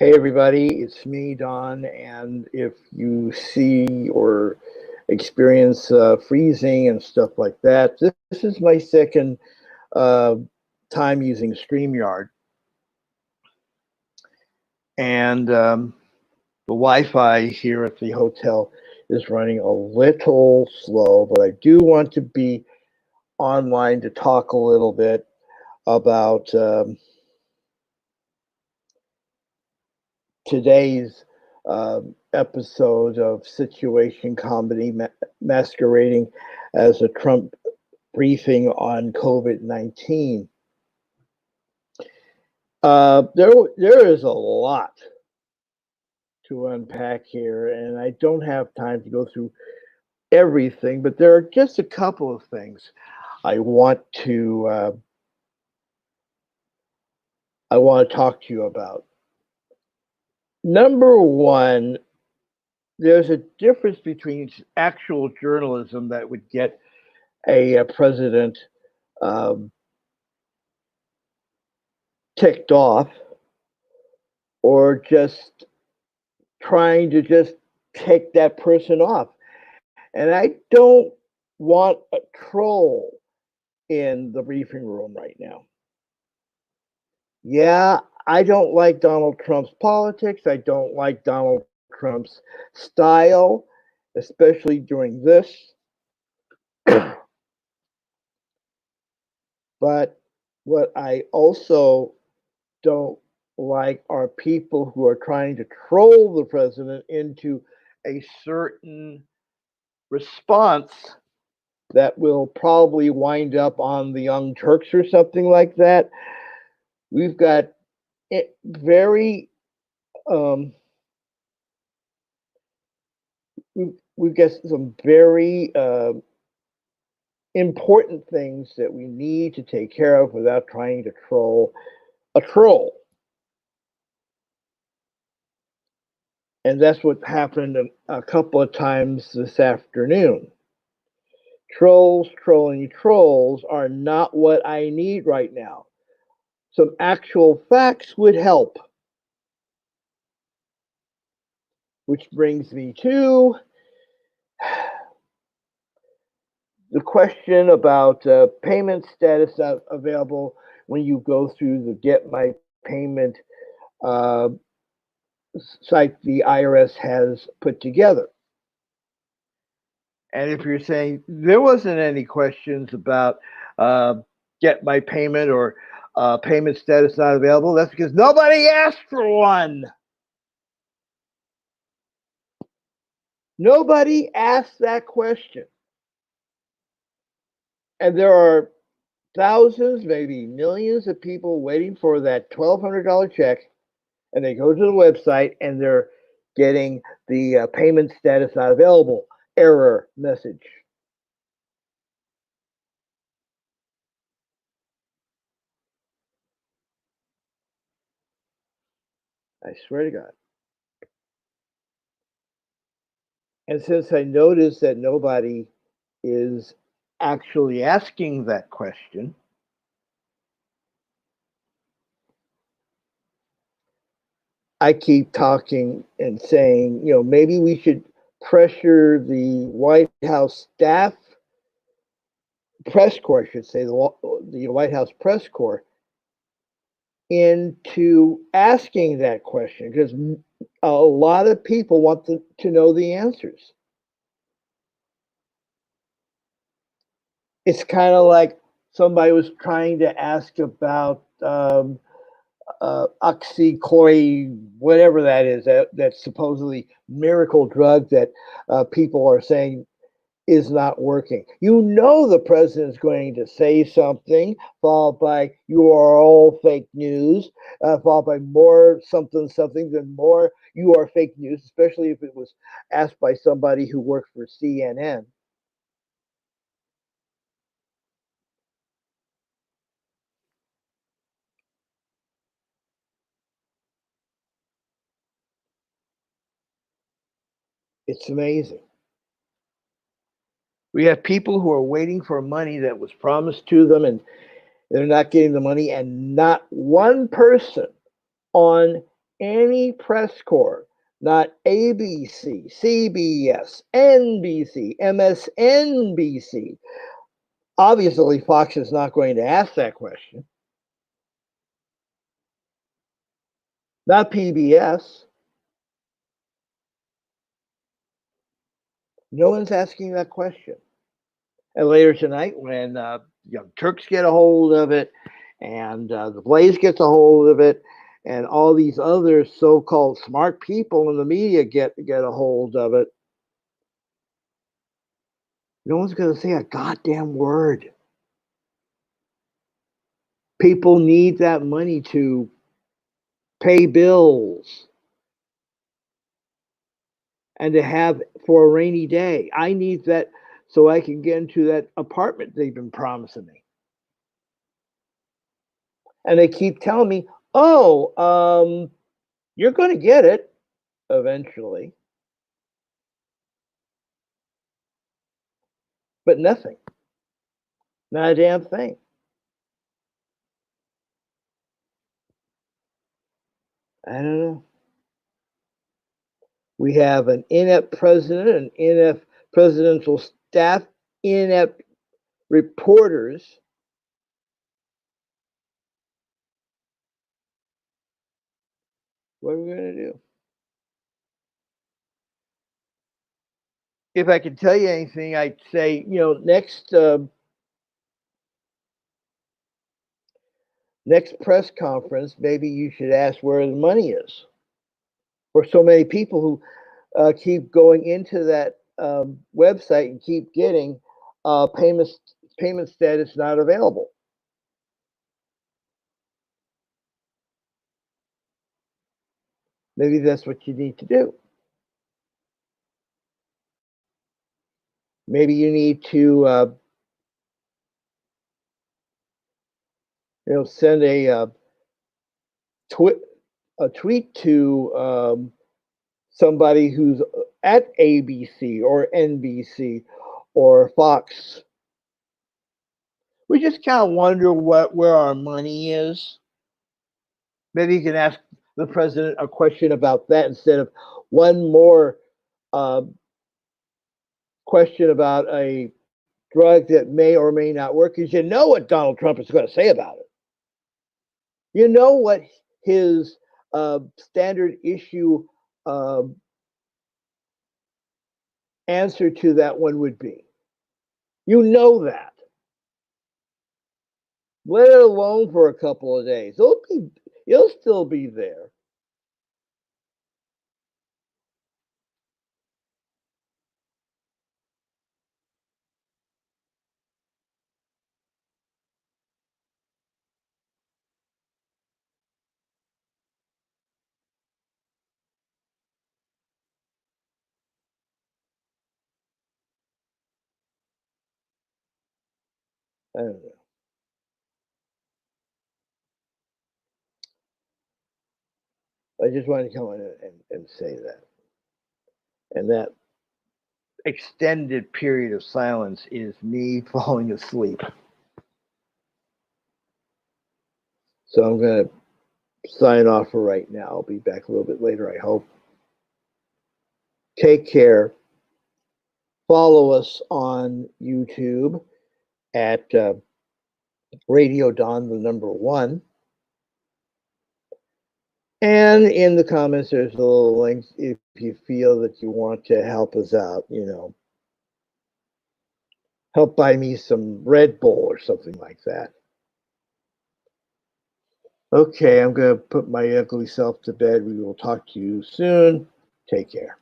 Hey everybody, it's me, Don, and if you see or experience freezing and stuff like that, this is my second uh, time using StreamYard, and the Wi-Fi here at the hotel is running a little slow, but I do want to be online to talk a little bit about today's episode of Situation Comedy masquerading as a Trump briefing on COVID-19. There is a lot to unpack here, and I don't have time to go through everything, but there are just a couple of things I want to talk to you about. Number one, there's a difference between actual journalism that would get a president um, ticked off, or just trying to just take that person off. And I don't want a troll in the briefing room right now. Yeah, I don't like Donald Trump's politics. I don't like Donald Trump's style, especially during this. But what I also don't like are people who are trying to troll the president into a certain response that will probably wind up on the Young Turks or something like that. We've got very um, we've got some very important things that we need to take care of without trying to troll a troll. And that's what happened a couple of times this afternoon. Trolling trolls are not what I need right now. Some actual facts would help. Which brings me to the question about payment status available when you go through the Get My Payment uh, site the IRS has put together. And if you're saying there wasn't any questions about uh, Get My Payment or payment status not available, that's because nobody asked for one. Nobody asked that question. And there are thousands, maybe millions of people waiting for that $1,200 check, and they go to the website and they're getting the payment status not available error message. I swear to God. And since I noticed that nobody is actually asking that question, I keep talking and saying, maybe we should pressure the White House staff, press corps, I should say, the White House press corps, into asking that question, because a lot of people want to know the answers. It's kind of like somebody was trying to ask about oxychloroquine, whatever that is, that supposedly miracle drug that people are saying is not working. You know the president's going to say something, followed by "you are all fake news," followed by more something, then more "you are fake news," especially if it was asked by somebody who worked for CNN. It's amazing. We have people who are waiting for money that was promised to them, and they're not getting the money, and not one person on any press corps, not ABC, CBS, NBC, MSNBC. Obviously, Fox is not going to ask that question. Not PBS. No one's asking that question. And later tonight, when Young Turks get a hold of it, and the Blaze gets a hold of it, and all these other so-called smart people in the media get a hold of it, no one's going to say a goddamn word. People need that money to pay bills and to have for a rainy day. I need that so I can get into that apartment they've been promising me. And they keep telling me, oh, you're going to get it eventually. But nothing. Not a damn thing. I don't know. We have an inept president, an inept presidential staff, inept reporters. What are we going to do? If I could tell you anything, I'd say, next press conference, maybe you should ask where the money is. For so many people who keep going into that website and keep getting payment status not available. Maybe that's what you need to do. Maybe you need to, send a tweet to somebody who's at ABC or NBC or Fox. We just kind of wonder where our money is. Maybe you can ask the president a question about that instead of one more uh, question about a drug that may or may not work, because you know what Donald Trump is going to say about it. You know what his standard issue uh, answer to that one would be. You know that. Let it alone for a couple of days. It'll still be there. I don't know. I just wanted to come on and say that. And that extended period of silence is me falling asleep. So I'm going to sign off for right now. I'll be back a little bit later, I hope. Take care. Follow us on YouTube at Radio Don, the number one. And in the comments, there's a little link if you feel that you want to help us out, help buy me some Red Bull or something like that. Okay, I'm going to put my ugly self to bed. We will talk to you soon. Take care.